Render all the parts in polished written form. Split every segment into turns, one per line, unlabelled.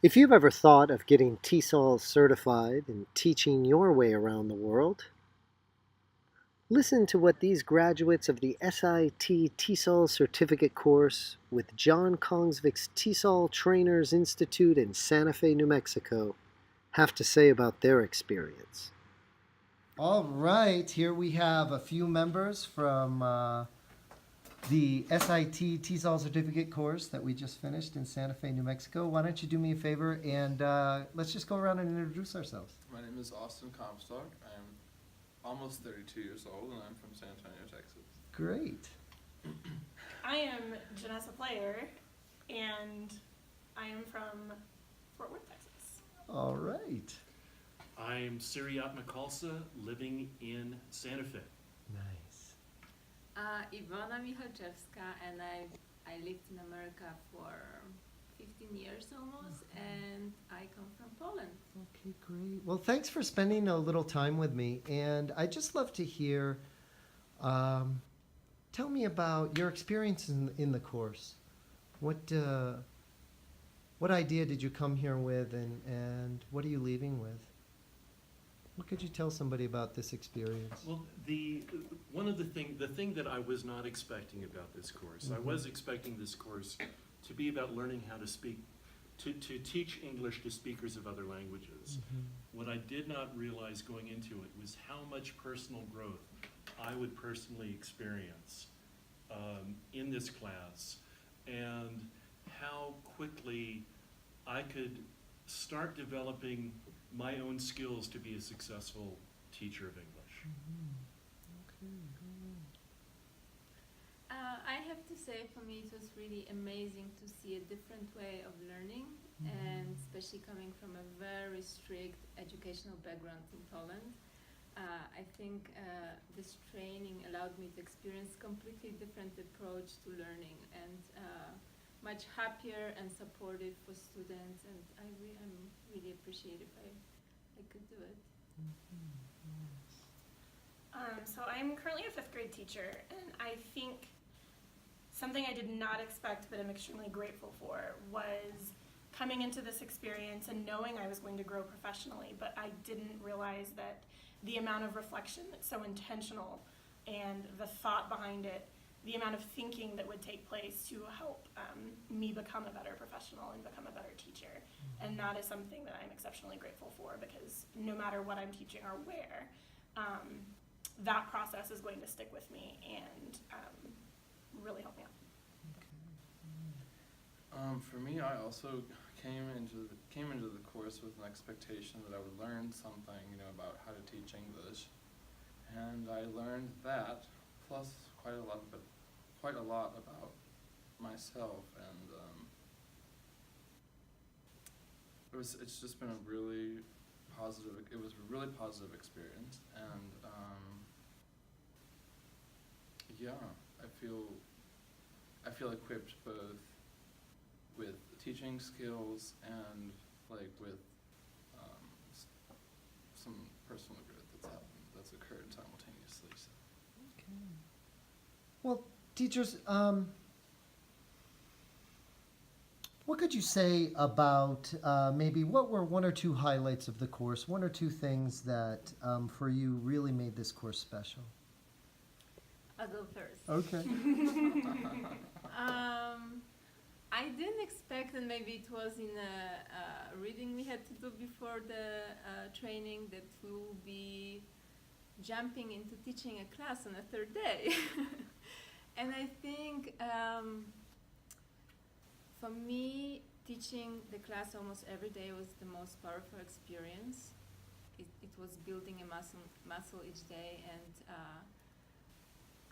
If you've ever thought of getting TESOL certified and teaching your way around the world, listen to what these graduates of the SIT TESOL certificate course with John Kongsvik's TESOL Trainers Institute in Santa Fe, New Mexico, have to say about their experience.
All right, here we have a few members from the SIT TESOL certificate course that we just finished in Santa Fe, New Mexico. Why don't you do me a favor and let's just go around and introduce ourselves.
My name is Austin Comstock. I am almost 32 years old, and I'm from San Antonio, Texas.
Great.
I am Janessa Player, and I am from Fort Worth, Texas.
All right.
I'm Siriat Makalsa, living in Santa Fe.
Nice.
Ivana Michalczewska, and I lived in America for 15 years almost, and I come from Poland.
Okay, great. Well, thanks for spending a little time with me. And I'd just love to hear, tell me about your experience in the course. What idea did you come here with, and what are you leaving with? What could you tell somebody about this experience?
Well, the thing that I was not expecting about this course, I was expecting this course to be about learning how to speak, to teach English to speakers of other languages. What I did not realize going into it was how much personal growth I would personally experience in this class, and how quickly I could start developing my own skills to be a successful teacher of English.
I have to say, for me, it was really amazing to see a different way of learning, and especially coming from a very strict educational background in Poland. I think this training allowed me to experience completely different approach to learning, and much happier and supportive for students, and I'm really appreciative I could do it.
So I'm currently a fifth grade teacher, and I think something I did not expect but am extremely grateful for was coming into this experience and knowing I was going to grow professionally, but I didn't realize that the amount of reflection that's so intentional and the thought behind it, the amount of thinking that would take place to help me become a better professional and become a better teacher. And that is something that I'm exceptionally grateful for, because no matter what I'm teaching or where, that process is going to stick with me and really help me out.
For me, I also came into the course with an expectation that I would learn something, about how to teach English, and I learned that, plus quite a lot about myself, and it's just been a really positive. It was a really positive experience, and I feel equipped both with teaching skills and with some personal growth that's occurred simultaneously. So.
Okay. Well, teachers, what could you say about maybe what were one or two highlights of the course, one or two things that for you really made this course special?
I'll go first.
Okay.
I didn't expect, and maybe it was in a reading we had to do before the training, that we will be jumping into teaching a class on a third day. And I think for me, teaching the class almost every day was the most powerful experience. It was building a muscle each day, and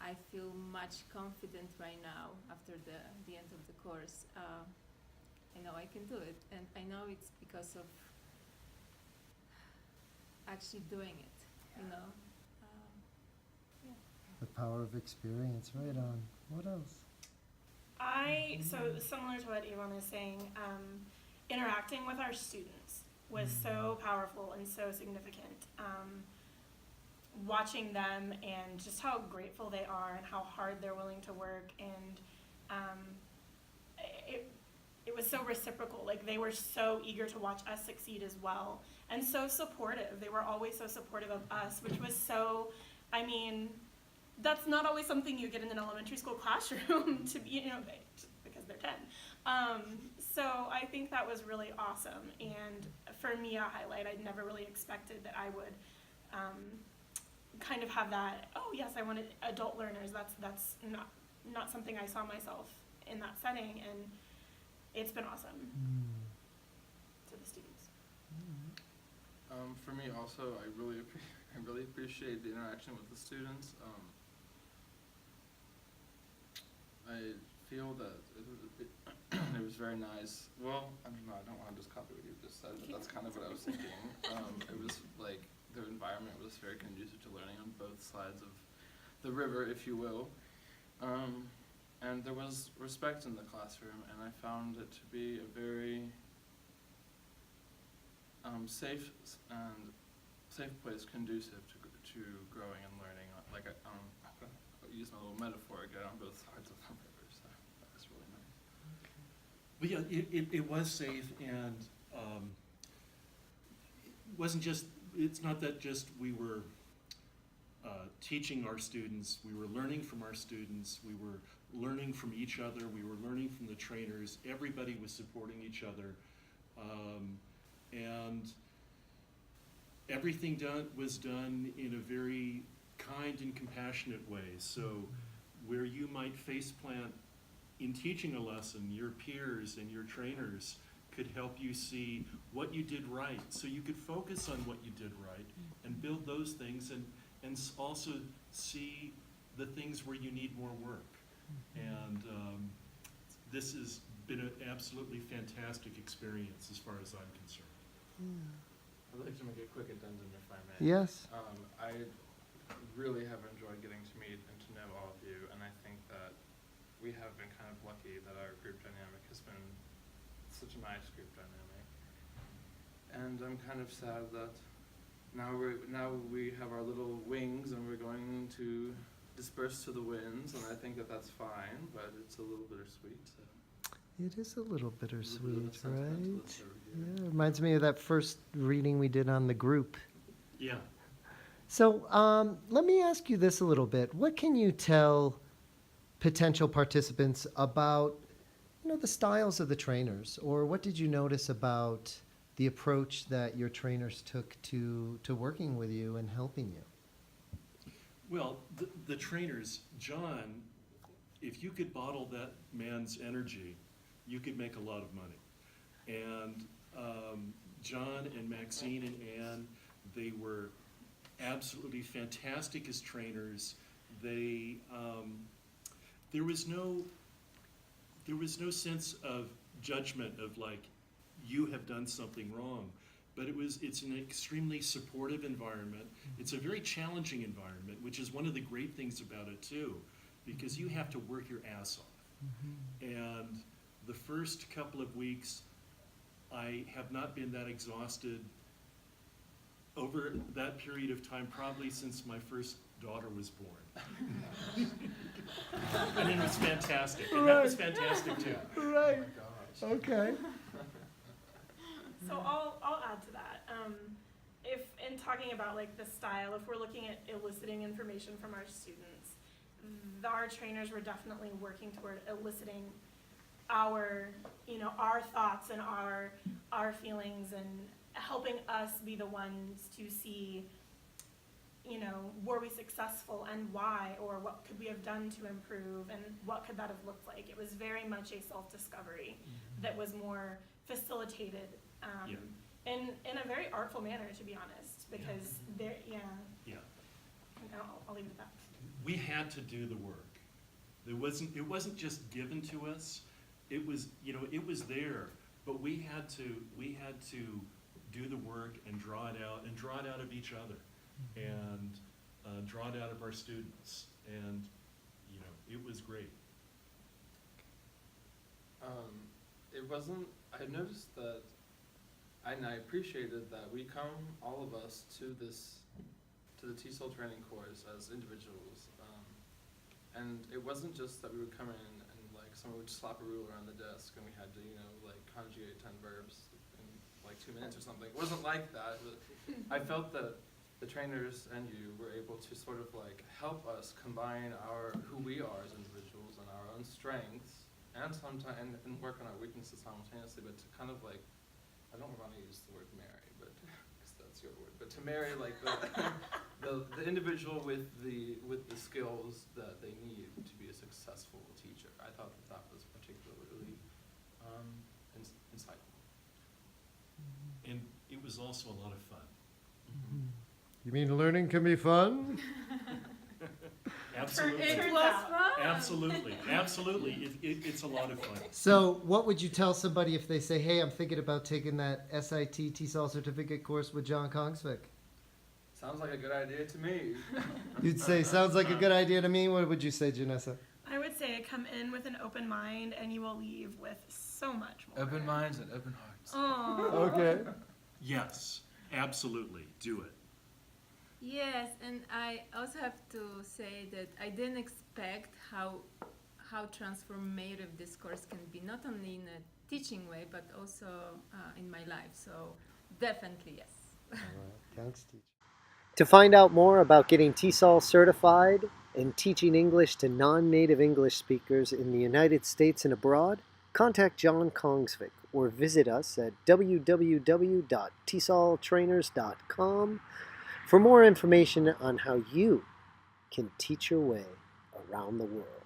I feel much confident right now after the end of the course. I know I can do it, and I know it's because of actually doing it, Yeah.
The power of experience, right on. What else?
So similar to what Yvonne is saying, interacting with our students was so powerful and so significant. Watching them and just how grateful they are and how hard they're willing to work, and it was so reciprocal. Like, they were so eager to watch us succeed as well, and so supportive. They were always so supportive of us, which was so, I mean, that's not always something you get in an elementary school classroom to be, because they're 10. So I think that was really awesome, and for me, a highlight. I'd never really expected that I would kind of have that, oh yes, I wanted adult learners. That's not something I saw myself in that setting, and it's been awesome to the students.
For me also, I really appreciate the interaction with the students. I feel that it was very nice. Well, I don't know, I don't want to just copy what you just said, but that's kind of what I was thinking. It was like the environment was very conducive to learning on both sides of the river, if you will. And there was respect in the classroom, and I found it to be a very safe place, conducive to growing and learning. Like I'll use my little metaphor again, on both sides of the river. So that was really nice.
But yeah, it was safe, and it wasn't just. It's not that just we were teaching our students. We were learning from our students. We were learning from each other. We were learning from the trainers. Everybody was supporting each other, and everything was done in a very kind and compassionate way. So where you might faceplant in teaching a lesson, your peers and your trainers could help you see what you did right, so you could focus on what you did right and build those things, and also see the things where you need more work. And this has been an absolutely fantastic experience as far as I'm concerned.
I'd like to make a quick addendum, if I may.
Yes.
I really have enjoyed getting to meet and to know all of you, and I think that we have been kind of lucky that our group dynamic has been such a nice group dynamic. And I'm kind of sad that now we have our little wings and we're going to disperse to the winds, and I think that that's fine, but it's a little bittersweet. So.
It is a little bittersweet,
A little bit of a
right?
sentimentalist over here.
Yeah, reminds me of that first reading we did on the group.
Yeah.
So let me ask you this a little bit. What can you tell potential participants about, the styles of the trainers, or what did you notice about the approach that your trainers took to working with you and helping you?
Well, the trainers, John, if you could bottle that man's energy, you could make a lot of money. And John and Maxine and Anne, they were absolutely fantastic as trainers. They there was no sense of judgment of like, you have done something wrong. But it's an extremely supportive environment. It's a very challenging environment, which is one of the great things about it too, because you have to work your ass off. And the first couple of weeks, I have not been that exhausted over that period of time, probably since my first daughter was born. And it was fantastic, and that was fantastic too.
Right.
Oh my gosh.
Okay.
So I'll add to that. If in talking about like the style, if we're looking at eliciting information from our students, our trainers were definitely working toward eliciting our thoughts and our feelings, and helping us be the ones to see, were we successful and why, or what could we have done to improve, and what could that have looked like. It was very much a self-discovery that was more facilitated in a very artful manner, to be honest, because I'll leave it at that.
We had to do the work. It wasn't just given to us. It was, it was there, but we had to do the work and draw it out of each other, and draw it out of our students, and it was great.
I noticed that, and I appreciated that we come, all of us, to the TESOL training course as individuals, and it wasn't just that we would come in and like someone would slap a ruler on the desk and we had to, like conjugate 10 verbs in like 2 minutes or something. It wasn't like that. I felt that the trainers and you were able to sort of like help us combine who we are as individuals and our own strengths and sometimes and work on our weaknesses simultaneously, but to kind of like, I don't want to use the word marry, but because that's your word, but to marry like the individual with the skills that they need to be a successful teacher. I thought that was particularly insightful.
And it was also a lot of fun.
You mean learning can be fun?
Absolutely.
It was fun.
Absolutely. It's a lot of fun.
So what would you tell somebody if they say, hey, I'm thinking about taking that SIT TESOL certificate course with John Kongsvik?
Sounds like a good idea to me.
You'd say, sounds like a good idea to me. What would you say, Janessa?
I would say come in with an open mind and you will leave with so much more.
Open minds and open hearts.
Oh.
Okay.
Yes, absolutely. Do it.
Yes, and I also have to say that I didn't expect how transformative this course can be, not only in a teaching way, but also in my life. So definitely yes.
All right. Thanks, teacher.
To find out more about getting TESOL certified and teaching English to non-native English speakers in the United States and abroad, contact John Kongsvik or visit us at www.tesoltrainers.com for more information on how you can teach your way around the world.